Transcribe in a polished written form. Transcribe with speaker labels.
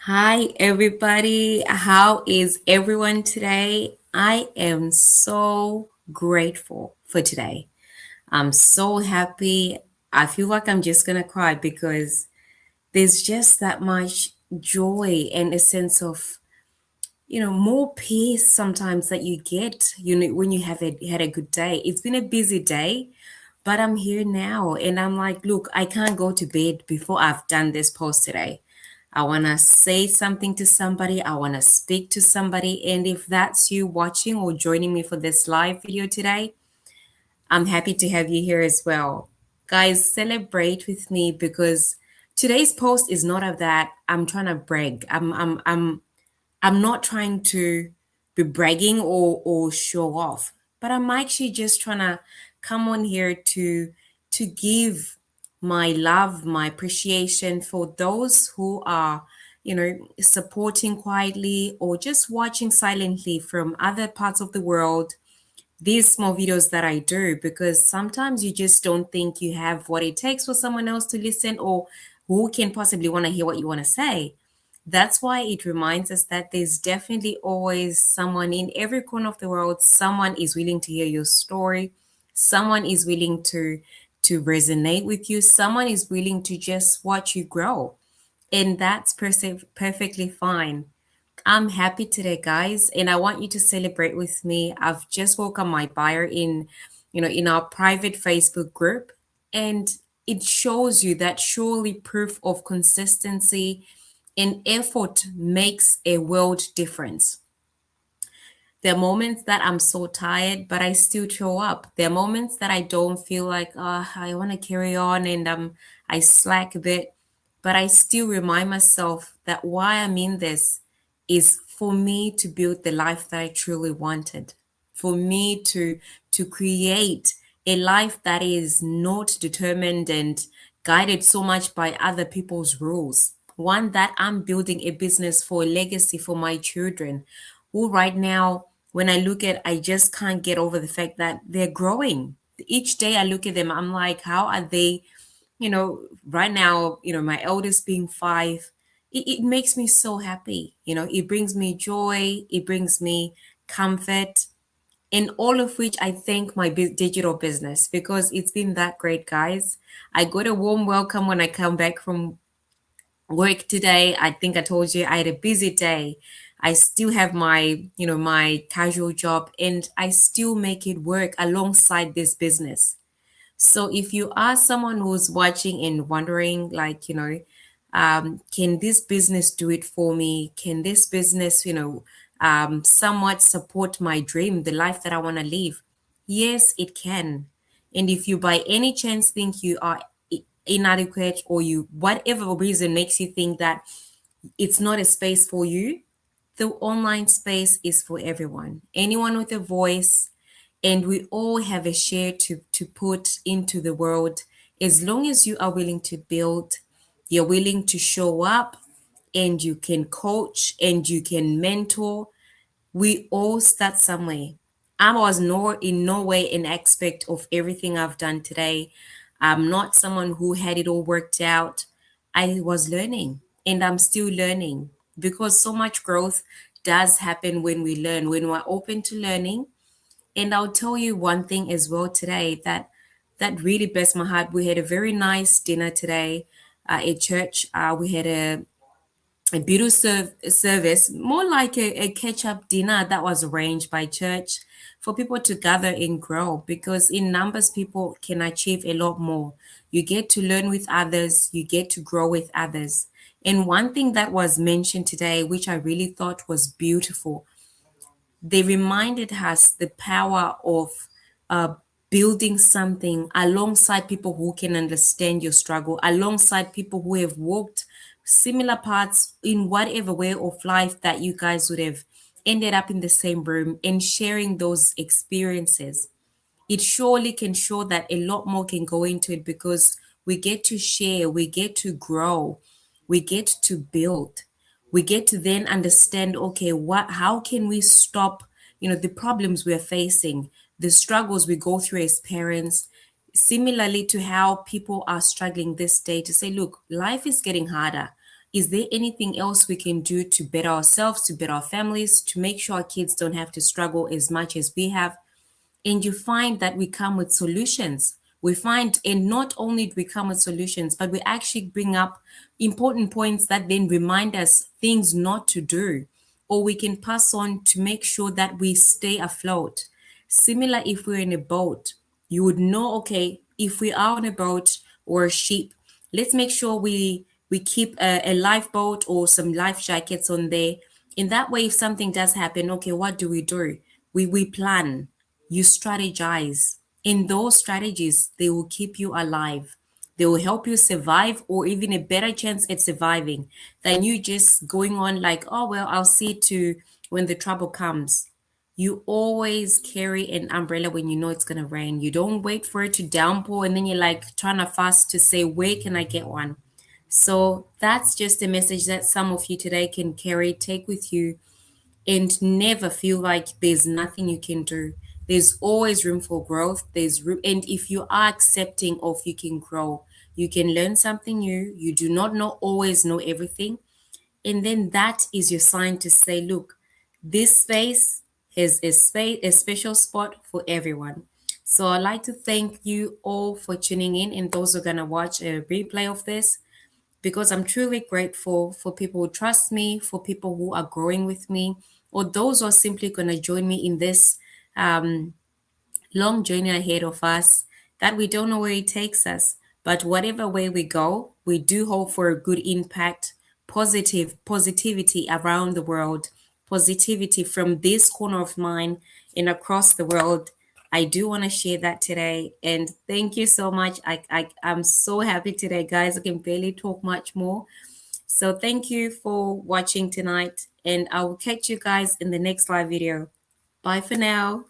Speaker 1: Hi, everybody. How is everyone today? I am so grateful for today. I'm so happy. I feel like I'm just going to cry because there's just that much joy and a sense of, more peace sometimes that you get, when you had a good day. It's been a busy day, but I'm here now and I'm like, look, I can't go to bed before I've done this post today. I want to say something to somebody. I want to speak to somebody. And if that's you watching or joining me for this live video today, I'm happy to have you here as well. Guys, celebrate with me because today's post is not of that. I'm trying to brag. I'm not trying to be bragging or show off, but I'm actually just trying to come on here to give my love, my appreciation for those who are, supporting quietly or just watching silently from other parts of the world. These small videos that I do, because sometimes you just don't think you have what it takes for someone else to listen or who can possibly want to hear what you want to say. That's why it reminds us that there's definitely always someone in every corner of the world. Someone is willing to hear your story. Someone is willing to resonate with you. Someone is willing to just watch you grow. And that's perfectly fine. I'm happy today, guys, and I want you to celebrate with me. I've just welcomed my buyer in our private Facebook group, and it shows you that surely proof of consistency and effort makes a world difference. There are moments that I'm so tired, but I still show up. There are moments that I don't feel like, I want to carry on and I slack a bit, but I still remind myself that why I'm in this is for me to build the life that I truly wanted, for me to create a life that is not determined and guided so much by other people's rules. One that I'm building a business for, a legacy for my children, who right now, when I look at, I just can't get over the fact that they're growing. Each day I look at them, I'm like, how are they, right now, my eldest being 5, it makes me so happy. It brings me joy, it brings me comfort, in all of which I thank my digital business because it's been that great, guys. I got a warm welcome when I come back from work today. I think I told you I had a busy day. I still have my casual job and I still make it work alongside this business. So if you are someone who's watching and wondering, like, can this business do it for me? Can this business, somewhat support my dream, the life that I want to live? Yes, it can. And if you by any chance think you are inadequate, or you, whatever reason makes you think that it's not a space for you, the online space is for everyone, anyone with a voice, and we all have a share to put into the world. As long as you are willing to build, you're willing to show up, and you can coach and you can mentor, we all start somewhere. I was in no way an expert of everything I've done today. I'm not someone who had it all worked out. I was learning and I'm still learning, because so much growth does happen when we learn, when we're open to learning. And I'll tell you one thing as well today that really blessed my heart. We had a very nice dinner today at church. We had a beautiful service, more like a catch-up dinner that was arranged by church for people to gather and grow, because in numbers people can achieve a lot more. You get to learn with others, you get to grow with others. And one thing that was mentioned today, which I really thought was beautiful, they reminded us the power of uh, building something alongside people who can understand your struggle, alongside people who have walked similar paths in whatever way of life that you guys would have ended up in the same room and sharing those experiences. It surely can show that a lot more can go into it, because we get to share, we get to grow, we get to build, we get to then understand, okay, how can we stop, the problems we're facing, the struggles we go through as parents, similarly to how people are struggling this day, to say, look, life is getting harder. Is there anything else we can do to better ourselves, to better our families, to make sure our kids don't have to struggle as much as we have? And you find that we come with solutions. We find, and not only do we come with solutions, but we actually bring up important points that then remind us things not to do, or we can pass on to make sure that we stay afloat. Similar, if we're in a boat, you would know, okay, if we are on a boat or a ship, let's make sure we keep a lifeboat or some life jackets on there. In that way, if something does happen, okay, what do? We plan, you strategize. In those strategies, they will keep you alive. They will help you survive, or even a better chance at surviving than you just going on like, oh, well, I'll see to when the trouble comes. You always carry an umbrella when you know it's going to rain. You don't wait for it to downpour and then you're like trying to fast to say, where can I get one? So that's just a message that some of you today can carry, take with you, and never feel like there's nothing you can do. There's always room for growth. There's room, and if you are accepting of you can grow, you can learn something new. You do not know always know everything, and then that is your sign to say, look, this space is a special spot for everyone. So I'd like to thank you all for tuning in, and those who are gonna watch a replay of this, because I'm truly grateful for people who trust me, for people who are growing with me, or those who are simply going to join me in this um, long journey ahead of us that we don't know where it takes us. But whatever way we go, we do hope for a good impact, positivity around the world, positivity from this corner of mine and across the world. I do want to share that today. And thank you so much. I'm so happy today, guys. I can barely talk much more. So thank you for watching tonight. And I will catch you guys in the next live video. Bye for now.